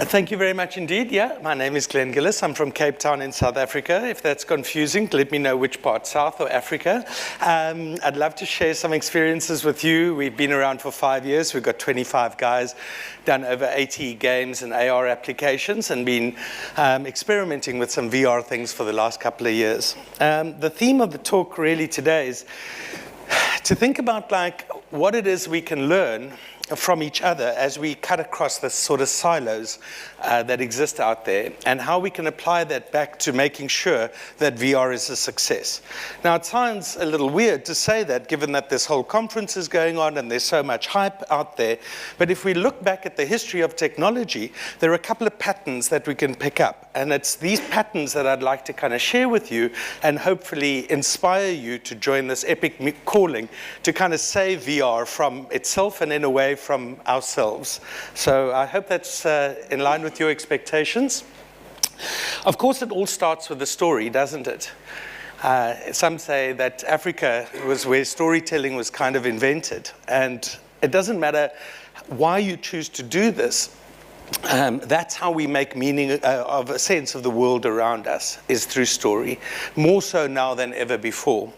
Thank you very much indeed. Yeah, my name is Gillis. I'm from Cape Town in South Africa. If that's confusing, let me know which part, South or Africa. I'd love to share some experiences with you. We've been around for 5 years. We've got 25 guys, done over 80 games and AR applications, and been experimenting with some VR things for the last couple of years. The theme of the talk really today is to think about like what it is we can learn from each other as we cut across the sort of silos that exist out there, and how we can apply that back to making sure that VR is a success. Now, it sounds a little weird to say that, given that this whole conference is going on and there's so much hype out there, but if we look back at the history of technology, there are a couple of patterns that we can pick up, and it's these patterns that I'd like to kind of share with you and hopefully inspire you to join this epic calling to kind of save VR from itself and in a way from ourselves. So I hope that's in line with your expectations. Of course, it all starts with a story, doesn't it? Some say that Africa was where storytelling was kind of invented, and it doesn't matter why you choose to do this. That's how we make meaning of a sense of the world around us, is through story, more so now than ever before.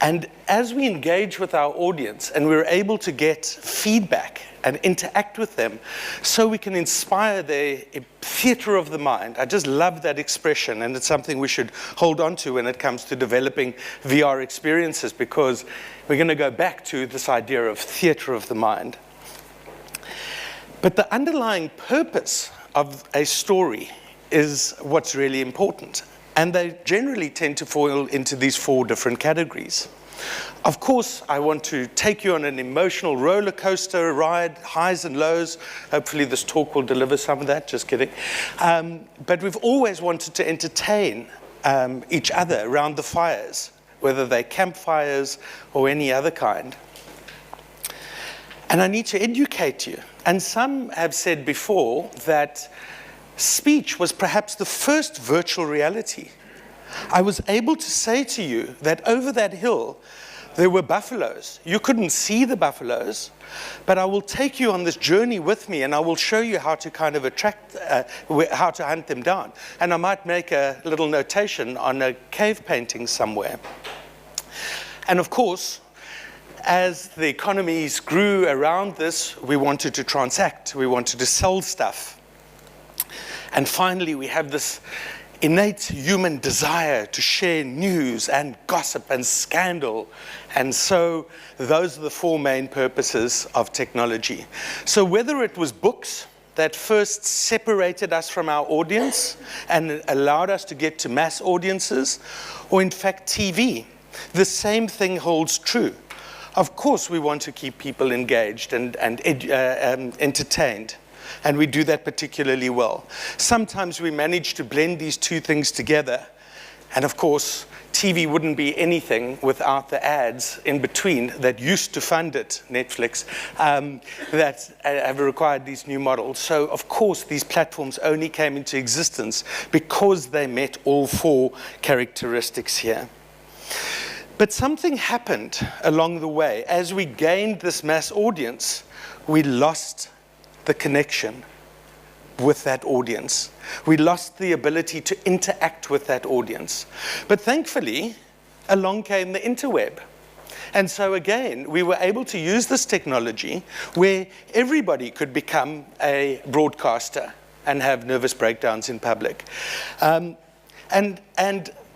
And as we engage with our audience and we're able to get feedback and interact with them so we can inspire their theater of the mind. I just love that expression, and it's something we should hold on to when it comes to developing VR experiences, because we're going to go back to this idea of theater of the mind. But the underlying purpose of a story is what's really important. And they generally tend to fall into these 4 different categories. Of course, I want to take you on an emotional roller coaster ride, highs and lows. Hopefully this talk will deliver some of that, just kidding. But we've always wanted to entertain each other around the fires, whether they're campfires or any other kind. And I need to educate you. And some have said before that speech was perhaps the first virtual reality. I was able to say to you that over that hill, there were buffaloes. You couldn't see the buffaloes, but I will take you on this journey with me, and I will show you how to kind of how to hunt them down. And I might make a little notation on a cave painting somewhere. And of course, as the economies grew around this, we wanted to transact. We wanted to sell stuff. And finally, we have this innate human desire to share news and gossip and scandal. And so those are the 4 main purposes of technology. So whether it was books that first separated us from our audience and allowed us to get to mass audiences, or in fact TV, the same thing holds true. Of course, we want to keep people engaged and entertained. And we do that particularly well. Sometimes we manage to blend these 2 things together. And of course, TV wouldn't be anything without the ads in between that used to fund it, Netflix, that have required these new models. So of course, these platforms only came into existence because they met all 4 characteristics here. But something happened along the way. As we gained this mass audience, we lost the connection with that audience. We lost the ability to interact with that audience. But thankfully, along came the Interweb. And so again, we were able to use this technology where everybody could become a broadcaster and have nervous breakdowns in public. And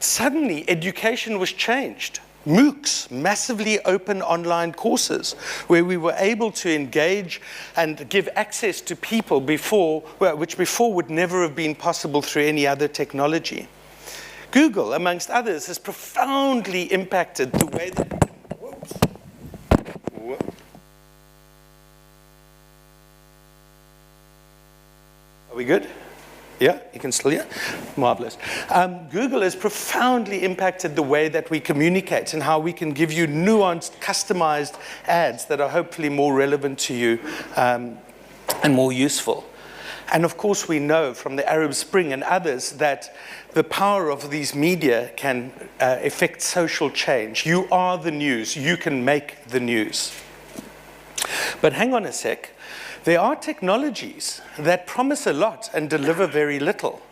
suddenly, education was changed. MOOCs, massively open online courses, where we were able to engage and give access to people which before would never have been possible through any other technology. Google, amongst others, has profoundly impacted the way that... Are we good? Yeah, you can still hear? Marvelous. Google has profoundly impacted the way that we communicate and how we can give you nuanced, customized ads that are hopefully more relevant to you and more useful. And of course, we know from the Arab Spring and others that the power of these media can affect social change. You are the news. You can make the news. But hang on a sec. There are technologies that promise a lot and deliver very little.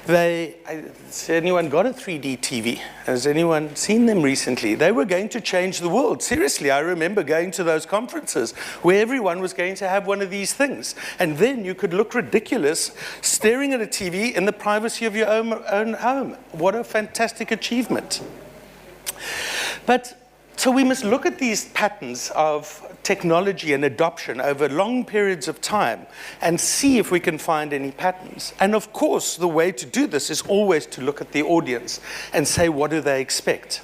Has anyone got a 3D TV? Has anyone seen them recently? They were going to change the world. Seriously, I remember going to those conferences where everyone was going to have one of these things. And then you could look ridiculous staring at a TV in the privacy of your own home. What a fantastic achievement. So we must look at these patterns of technology and adoption over long periods of time and see if we can find any patterns. And of course, the way to do this is always to look at the audience and say, what do they expect?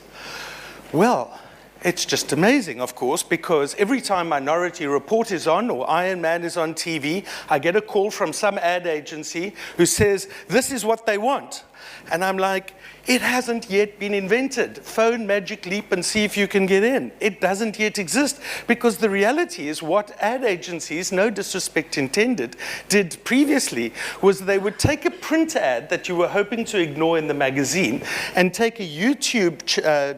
Well, it's just amazing, of course, because every time Minority Report is on or Iron Man is on TV, I get a call from some ad agency who says, this is what they want. And I'm like, it hasn't yet been invented. Phone Magic Leap and see if you can get in. It doesn't yet exist, because the reality is what ad agencies, no disrespect intended, did previously was they would take a print ad that you were hoping to ignore in the magazine and take a YouTube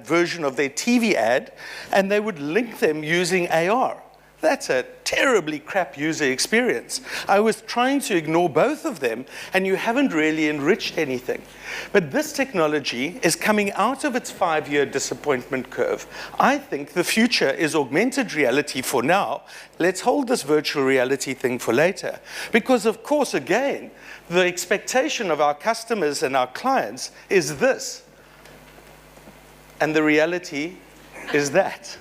version of their TV ad, and they would link them using AR. That's a terribly crap user experience. I was trying to ignore both of them, and you haven't really enriched anything. But this technology is coming out of its 5-year disappointment curve. I think the future is augmented reality for now. Let's hold this virtual reality thing for later. Because, of course, again, the expectation of our customers and our clients is this. And the reality is that.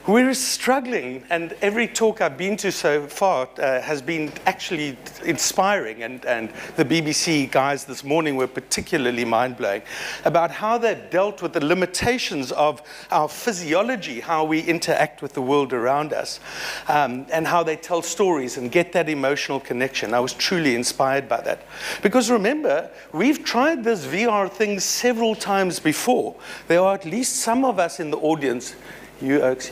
We're struggling, and every talk I've been to so far has been actually inspiring, and the BBC guys this morning were particularly mind-blowing about how they've dealt with the limitations of our physiology, how we interact with the world around us, and how they tell stories and get that emotional connection. I was truly inspired by that. Because remember, we've tried this VR thing several times before. There are at least some of us in the audience, you oaks,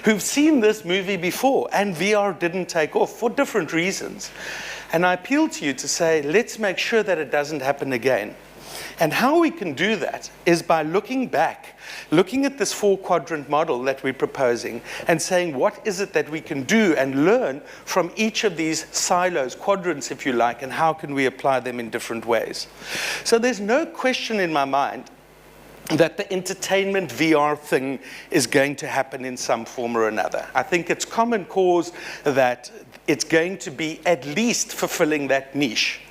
who've seen this movie before, and VR didn't take off for different reasons. And I appeal to you to say, let's make sure that it doesn't happen again. And how we can do that is by looking back, looking at this 4-quadrant model that we're proposing, and saying, what is it that we can do and learn from each of these silos, quadrants, if you like, and how can we apply them in different ways? So there's no question in my mind that the entertainment VR thing is going to happen in some form or another. I think it's common cause that it's going to be at least fulfilling that niche.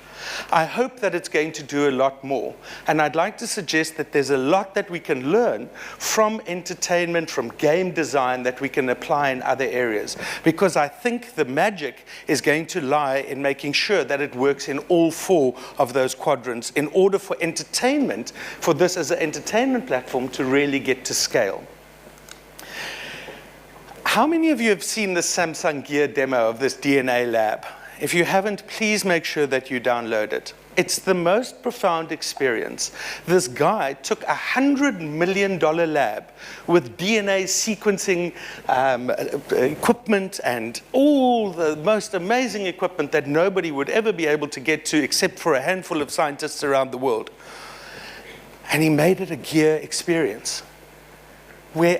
I hope that it's going to do a lot more. And I'd like to suggest that there's a lot that we can learn from entertainment, from game design, that we can apply in other areas. Because I think the magic is going to lie in making sure that it works in all 4 of those quadrants in order for entertainment, for this as an entertainment platform to really get to scale. How many of you have seen the Samsung Gear demo of this DNA lab? If you haven't, please make sure that you download it. It's the most profound experience. This guy took a $100 million lab with DNA sequencing equipment and all the most amazing equipment that nobody would ever be able to get to except for a handful of scientists around the world. And he made it a gear experience where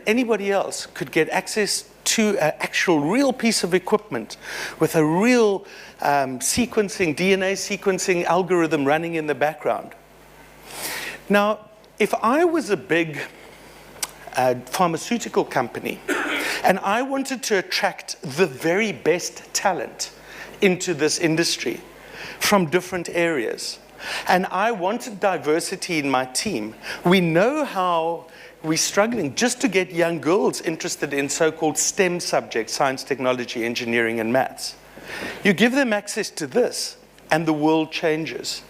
anybody else could get access to an actual real piece of equipment with a real DNA sequencing algorithm running in the background. Now, if I was a big pharmaceutical company and I wanted to attract the very best talent into this industry from different areas, and I wanted diversity in my team, we know how we're struggling just to get young girls interested in so-called STEM subjects, science, technology, engineering, and maths. You give them access to this, and the world changes.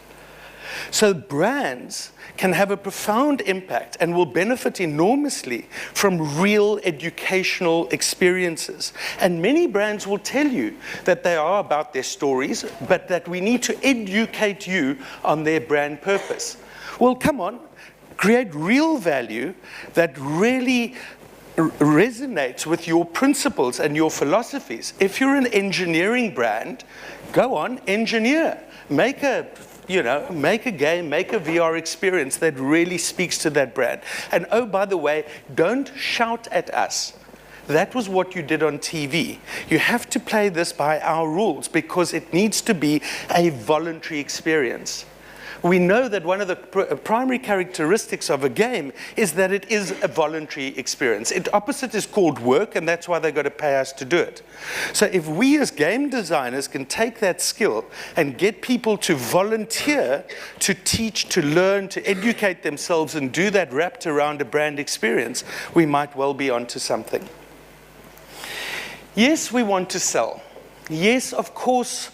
So brands can have a profound impact and will benefit enormously from real educational experiences. And many brands will tell you that they are about their stories, but that we need to educate you on their brand purpose. Well, come on. Create real value that really resonates with your principles and your philosophies. If you're an engineering brand, go on, engineer. Make a game, make a VR experience that really speaks to that brand. And oh, by the way, don't shout at us that was what you did on TV. You have to play this by our rules because it needs to be a voluntary experience. We know that one of the primary characteristics of a game is that it is a voluntary experience. Its opposite is called work, and that's why they've got to pay us to do it. So if we as game designers can take that skill and get people to volunteer to teach, to learn, to educate themselves and do that wrapped around a brand experience, we might well be onto something. Yes, we want to sell. Yes, of course,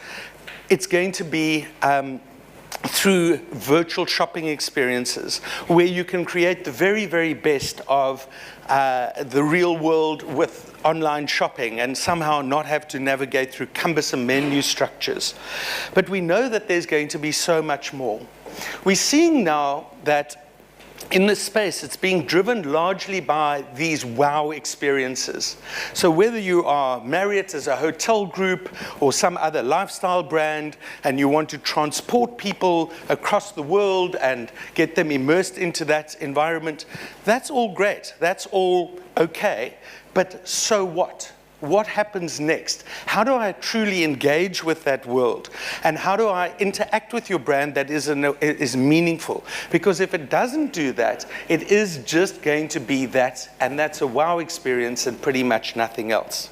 it's going to be through virtual shopping experiences where you can create the very, very best of the real world with online shopping and somehow not have to navigate through cumbersome menu structures. But we know that there's going to be so much more. We're seeing now that in this space, it's being driven largely by these wow experiences. So whether you are Marriott as a hotel group or some other lifestyle brand and you want to transport people across the world and get them immersed into that environment, that's all great. That's all okay. But so what? What happens next? How do I truly engage with that world? And how do I interact with your brand that is meaningful? Because if it doesn't do that, it is just going to be that, and that's a wow experience and pretty much nothing else.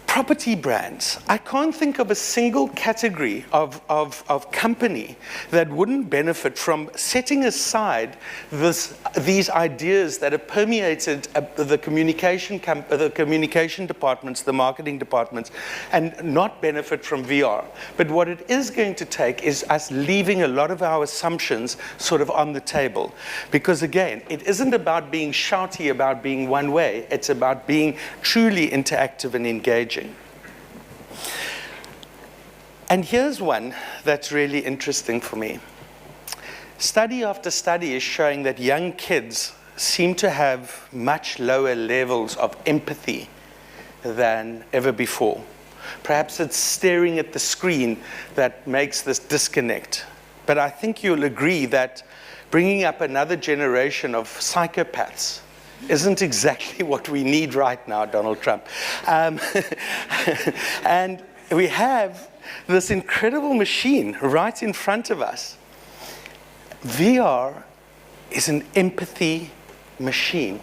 Property brands. I can't think of a single category of company that wouldn't benefit from setting aside these ideas that have permeated the communication departments, the marketing departments, and not benefit from VR. But what it is going to take is us leaving a lot of our assumptions sort of on the table. Because again, it isn't about being shouty, about being one way. It's about being truly interactive and engaging. And here's one that's really interesting for me. Study after study is showing that young kids seem to have much lower levels of empathy than ever before. Perhaps it's staring at the screen that makes this disconnect. But I think you'll agree that bringing up another generation of psychopaths isn't exactly what we need right now, Donald Trump. And we have this incredible machine right in front of us. VR is an empathy machine.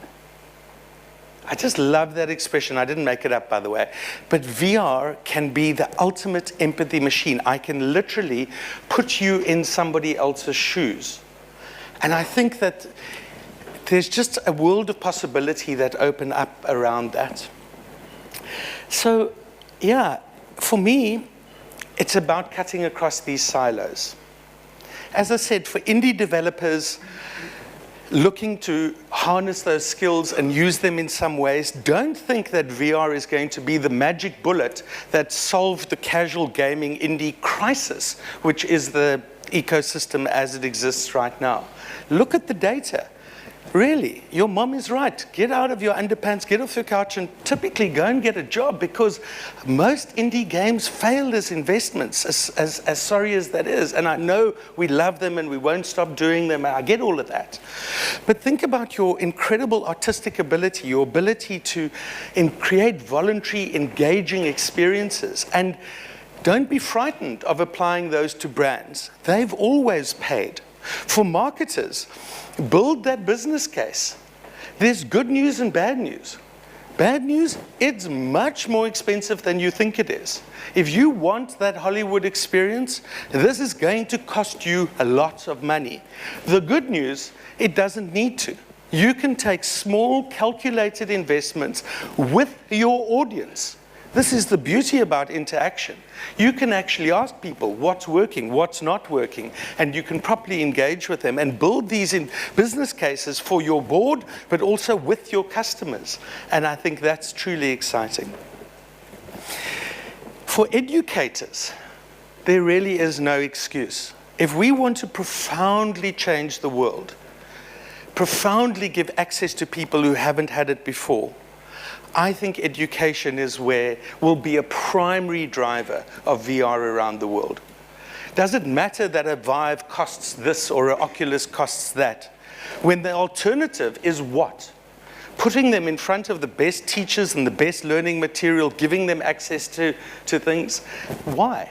I just love that expression. I didn't make it up, by the way. But VR can be the ultimate empathy machine. I can literally put you in somebody else's shoes. And I think that there's just a world of possibility that open up around that. So, yeah, for me, it's about cutting across these silos. As I said, for indie developers looking to harness those skills and use them in some ways, don't think that VR is going to be the magic bullet that solved the casual gaming indie crisis, which is the ecosystem as it exists right now. Look at the data. Really, your mom is right. Get out of your underpants, get off your couch, and typically go and get a job, because most indie games fail as investments, as sorry as that is. And I know we love them and we won't stop doing them. I get all of that. But think about your incredible artistic ability, your ability to create voluntary, engaging experiences. And don't be frightened of applying those to brands. They've always paid. For marketers, build that business case. There's good news and bad news. Bad news, it's much more expensive than you think it is. If you want that Hollywood experience, this is going to cost you a lot of money. The good news, it doesn't need to. You can take small, calculated investments with your audience. This is the beauty about interaction. You can actually ask people what's working, what's not working, and you can properly engage with them and build these in business cases for your board, but also with your customers. And I think that's truly exciting. For educators, there really is no excuse. If we want to profoundly change the world, profoundly give access to people who haven't had it before, I think education will be a primary driver of VR around the world. Does it matter that a Vive costs this or an Oculus costs that? When the alternative is what? putting them in front of the best teachers and the best learning material, giving them access to things. Why?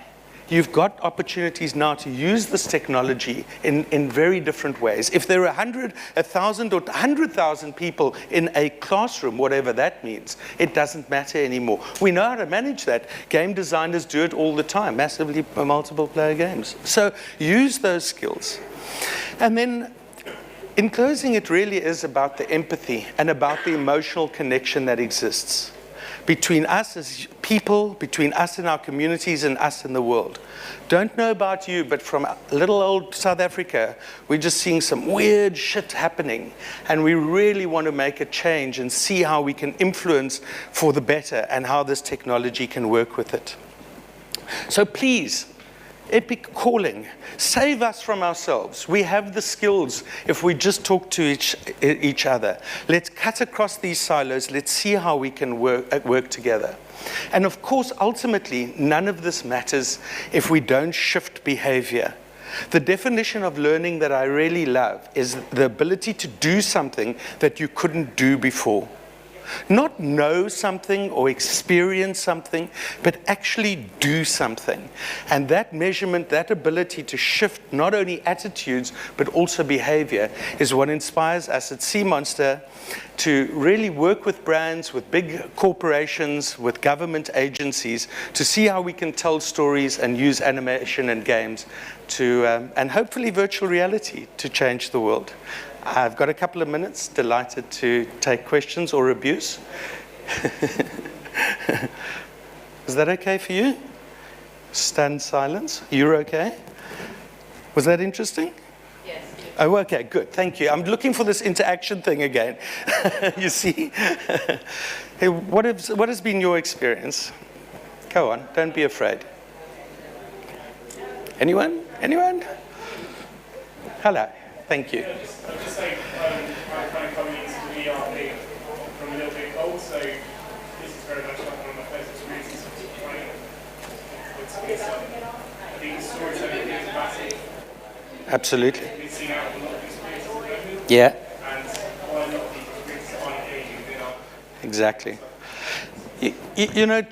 You've got opportunities now to use this technology in very different ways. If there are 100, 1,000, or 100,000 people in a classroom, whatever that means, it doesn't matter anymore. We know how to manage that. Game designers do it all the time, massively multiple player games. So use those skills. And then, in closing, it really is about the empathy and about the emotional connection that exists between us as people, between us and our communities, and us in the world. Don't know about you, but from little old South Africa, we're just seeing some weird shit happening, and we really want to make a change and see how we can influence for the better and how this technology can work with it. So please, epic calling, save us from ourselves. We have the skills if we just talk to each other. Let's cut across these silos. Let's see how we can work together. And of course, ultimately, none of this matters if we don't shift behavior. The definition of learning that I really love is the ability to do something that you couldn't do before. Not know something or experience something, but actually do something. And that measurement, that ability to shift not only attitudes, but also behavior is what inspires us at SeaMonster to really work with brands, with big corporations, with government agencies, to see how we can tell stories and use animation and games to, and hopefully virtual reality to change the world. I've got a couple of minutes. Delighted to take questions or abuse. Is that okay for you? Stunned silence. You're okay? Was that interesting? Yes. Oh, okay, good. Thank you. I'm looking for this interaction thing again. You see? Hey, what has been your experience? Go on. Don't be afraid. Anyone? Anyone? Hello. Thank you. I'm just saying, I'm kind of coming into the VR thing from a little bit cold, so this is very much like one of my first experiences of trying it. I think the storytelling is massive. Absolutely. We've seen out a lot of experiences at the moment. Yeah. And why a lot of the experiences aren't engaging with our. Exactly. You know,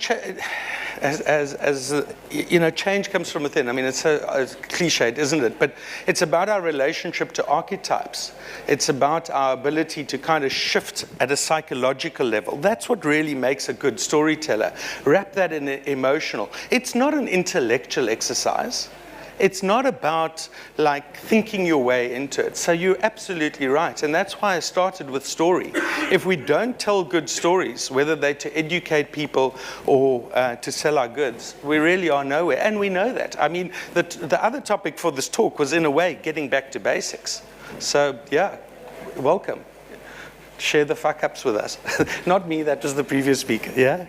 you know, change comes from within. I mean, it's so cliched, isn't it? But it's about our relationship to archetypes. It's about our ability to kind of shift at a psychological level. That's what really makes a good storyteller. Wrap that in emotional. It's not an intellectual exercise. It's not about like thinking your way into it. So you're absolutely right. And that's why I started with story. If we don't tell good stories, whether they're to educate people or to sell our goods, we really are nowhere. And we know that. I mean, the other topic for this talk was, in a way, getting back to basics. So yeah, welcome. Share the fuck-ups with us. Not me, that was the previous speaker. Yeah?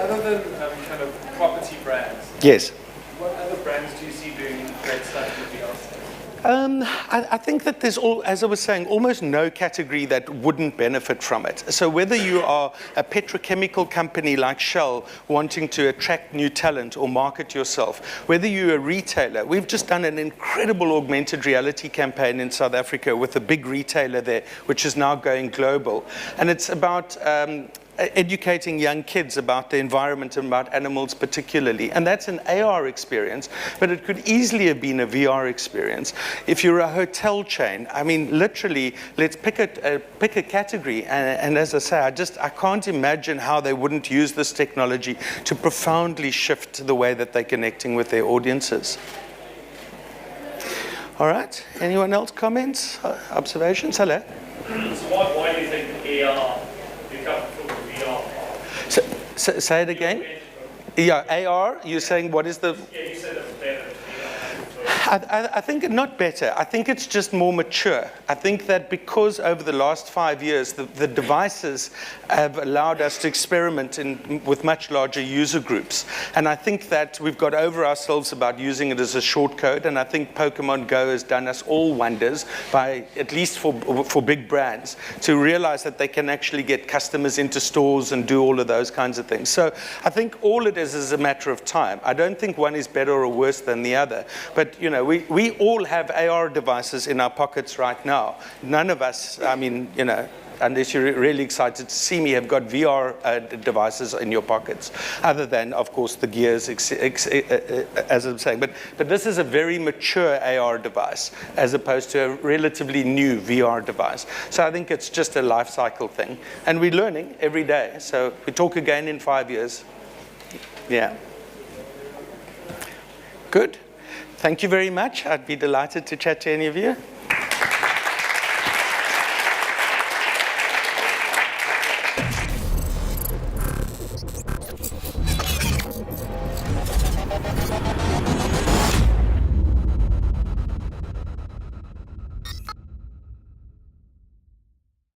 Other than kind of property brands, Yes. what other brands do you see doing great stuff with VR? I think that there's, as I was saying, almost no category that wouldn't benefit from it. So whether you are a petrochemical company like Shell wanting to attract new talent or market yourself, whether you're a retailer, we've just done an incredible augmented reality campaign in South Africa with a big retailer there, which is now going global. And it's about educating young kids about the environment and about animals particularly. And that's an AR experience, but it could easily have been a VR experience. If you're a hotel chain, I mean, literally, let's pick a category. And as I say, I can't imagine how they wouldn't use this technology to profoundly shift the way that they're connecting with their audiences. All right, anyone else comments, observations? Hello? So why do you think AR become VR? Say it again. Yeah, AR, you're saying what is the... Yeah, you said that's better. I think not better. I think it's just more mature. I think that because over the last 5 years, the devices have allowed us to experiment with much larger user groups. And I think that we've got over ourselves about using it as a short code. And I think Pokemon Go has done us all wonders by, at least for big brands, to realize that they can actually get customers into stores and do all of those kinds of things. So I think all it is a matter of time. I don't think one is better or worse than the other. But, you know, we all have AR devices in our pockets right now. None of us, I mean, you know, unless you're really excited to see me, have got VR devices in your pockets, other than, of course, the gears, as I'm saying. But this is a very mature AR device, as opposed to a relatively new VR device. So I think it's just a life cycle thing. And we're learning every day. So we talk again in 5 years. Yeah. Good. Thank you very much. I'd be delighted to chat to any of you.